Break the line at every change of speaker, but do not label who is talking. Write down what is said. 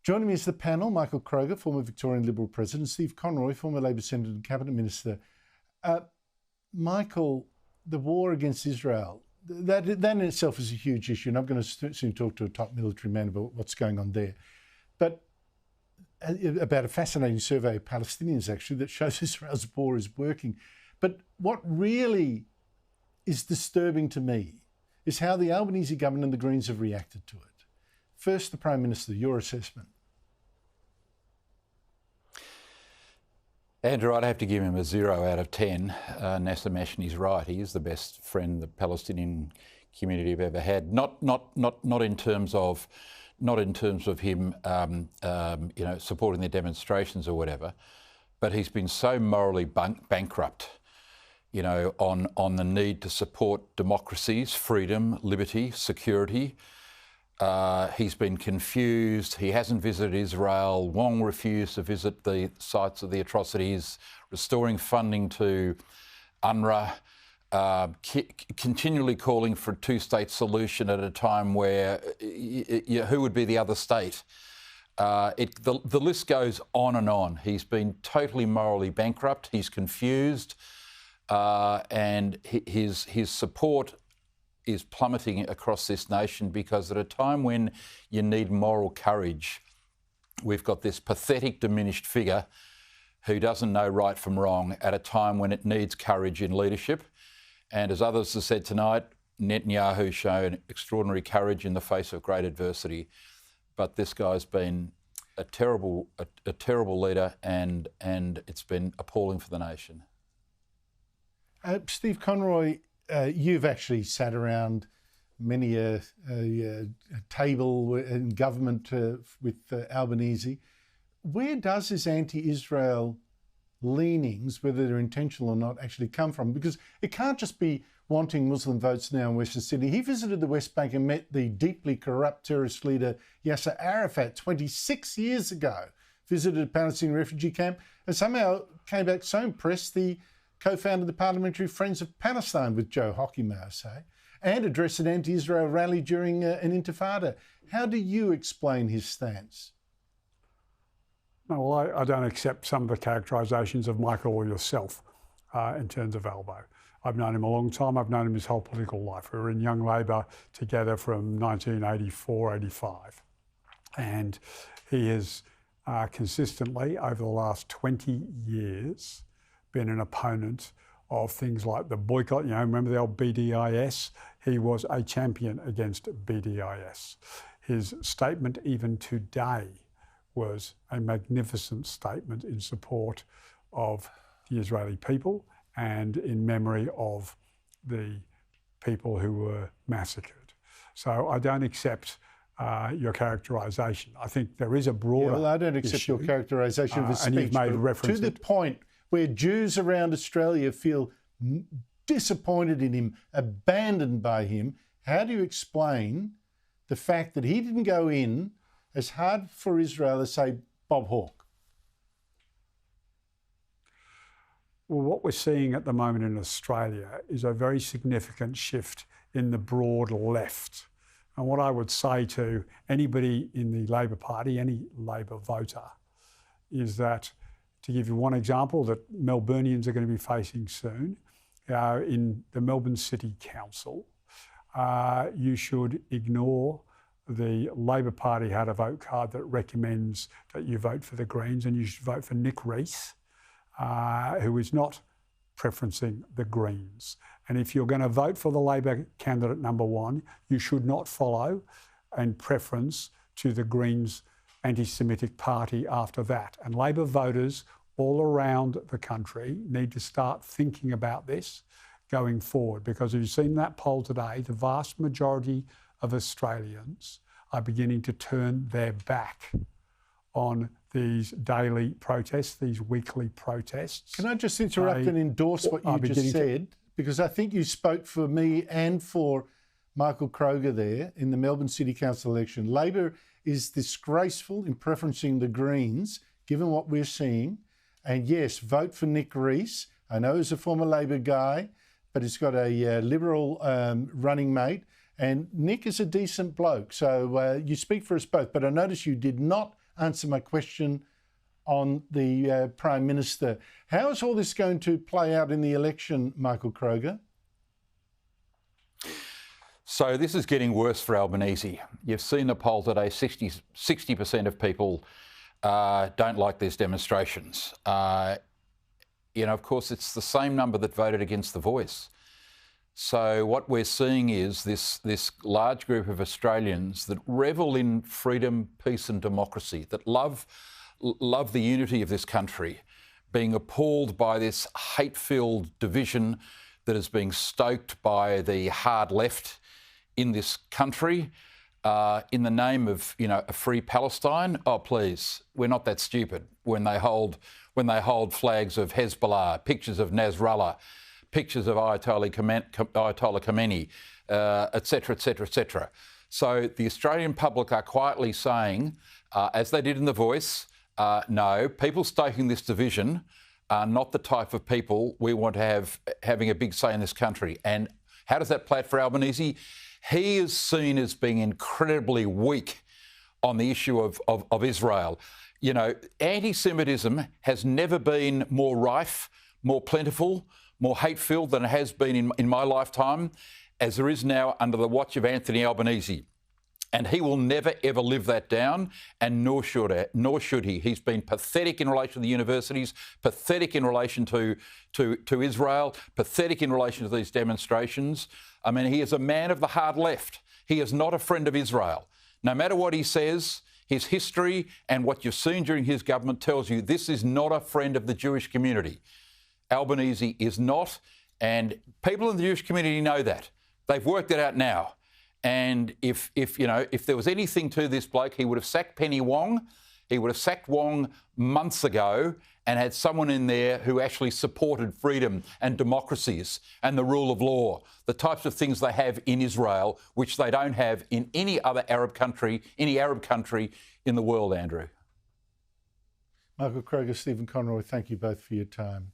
Joining me is the panel, Michael Kroger, former Victorian Liberal President, Steve Conroy, former Labor Senator and Cabinet Minister. Michael, the war against Israel, that in itself is a huge issue, and I'm going to soon talk to a top military man about what's going on there. But about a fascinating survey of Palestinians, actually, that shows Israel's war is working. But what really is disturbing to me is how the Albanese government and the Greens have reacted to it. First, the Prime Minister, your assessment.
Andrew, I'd have to give him a 0 out of 10. Nasser Mashni's right. He is the best friend the Palestinian community have ever had. Not in terms of him, supporting their demonstrations or whatever, but he's been so morally bankrupt, on the need to support democracies, freedom, liberty, security. He's been confused. He hasn't visited Israel. Wong refused to visit the sites of the atrocities, restoring funding to UNRWA, continually calling for a two-state solution at a time where who would be the other state? The list goes on and on. He's been totally morally bankrupt. He's confused, and his support is plummeting across this nation because at a time when you need moral courage, we've got this pathetic, diminished figure who doesn't know right from wrong at a time when it needs courage in leadership. And as others have said tonight, Netanyahu's shown extraordinary courage in the face of great adversity. But this guy's been a terrible leader, and it's been appalling for the nation.
Steve Conroy, you've actually sat around many a table in government with Albanese. Where does his anti-Israel leanings, whether they're intentional or not, actually come from? Because it can't just be wanting Muslim votes now in Western Sydney. He visited the West Bank and met the deeply corrupt terrorist leader Yasser Arafat 26 years ago, visited a Palestinian refugee camp, and somehow came back so impressed he co-founded the Parliamentary Friends of Palestine with Joe Hockey, may I say, and addressed an anti-Israel rally during an intifada. How do you explain his stance?
Well, I don't accept some of the characterisations of Michael or yourself in terms of Albo. I've known him a long time. I've known him his whole political life. We were in Young Labor together from 1984-85. And he has consistently, over the last 20 years, been an opponent of things like the boycott. Remember the old BDIS? He was a champion against BDIS. His statement even today was a magnificent statement in support of the Israeli people and in memory of the people who were massacred. So I don't accept your characterisation. I think there is a broader
I don't accept your characterisation of his speech.
And you've made reference
to the point where Jews around Australia feel disappointed in him, abandoned by him. How do you explain the fact that he didn't go in as hard for Israel as, say, Bob Hawke?
Well, what we're seeing at the moment in Australia is a very significant shift in the broad left. And what I would say to anybody in the Labor Party, any Labor voter, is that, to give you one example that Melburnians are going to be facing soon, in the Melbourne City Council, you should ignore the Labor Party how to vote card that recommends that you vote for the Greens, and you should vote for Nick Rees, who is not preferencing the Greens. And if you're going to vote for the Labor candidate number one, you should not follow in preference to the Greens anti-Semitic party after that. And Labor voters all around the country need to start thinking about this going forward, because you've seen that poll today, the vast majority of Australians are beginning to turn their back on these daily protests, these weekly protests.
Can I just interrupt and endorse what you just said? Because I think you spoke for me and for Michael Kroger there in the Melbourne City Council election. Labor is disgraceful in preferencing the Greens, given what we're seeing. And yes, vote for Nick Rees. I know he's a former Labor guy, but he's got a Liberal running mate. And Nick is a decent bloke. So you speak for us both. But I notice you did not answer my question on the Prime Minister. How is all this going to play out in the election, Michael Kroger?
So this is getting worse for Albanese. You've seen the poll today, 60% of people don't like these demonstrations. Of course, it's the same number that voted against The Voice. So what we're seeing is this large group of Australians that revel in freedom, peace and democracy, that love the unity of this country, being appalled by this hate-filled division that is being stoked by the hard left in this country in the name of, a free Palestine. Oh, please, we're not that stupid when they hold flags of Hezbollah, pictures of Nasrallah, pictures of Ayatollah Khamenei, etc., etc., etc. So the Australian public are quietly saying, as they did in The Voice, no, people stoking this division are not the type of people we want to have having a big say in this country. And how does that play out for Albanese? He is seen as being incredibly weak on the issue of Israel. Anti-Semitism has never been more rife, more plentiful, more hate-filled than it has been in my lifetime, as there is now under the watch of Anthony Albanese. And he will never, ever live that down, and nor should he. He's been pathetic in relation to the universities, pathetic in relation to Israel, pathetic in relation to these demonstrations. I mean, he is a man of the hard left. He is not a friend of Israel. No matter what he says, his history and what you've seen during his government tells you this is not a friend of the Jewish community. Albanese is not, and people in the Jewish community know that. They've worked it out now. And if there was anything to this bloke, he would have sacked Penny Wong. He would have sacked Wong months ago and had someone in there who actually supported freedom and democracies and the rule of law, the types of things they have in Israel, which they don't have in any other Arab country in the world, Andrew.
Michael Kroger, Stephen Conroy, thank you both for your time.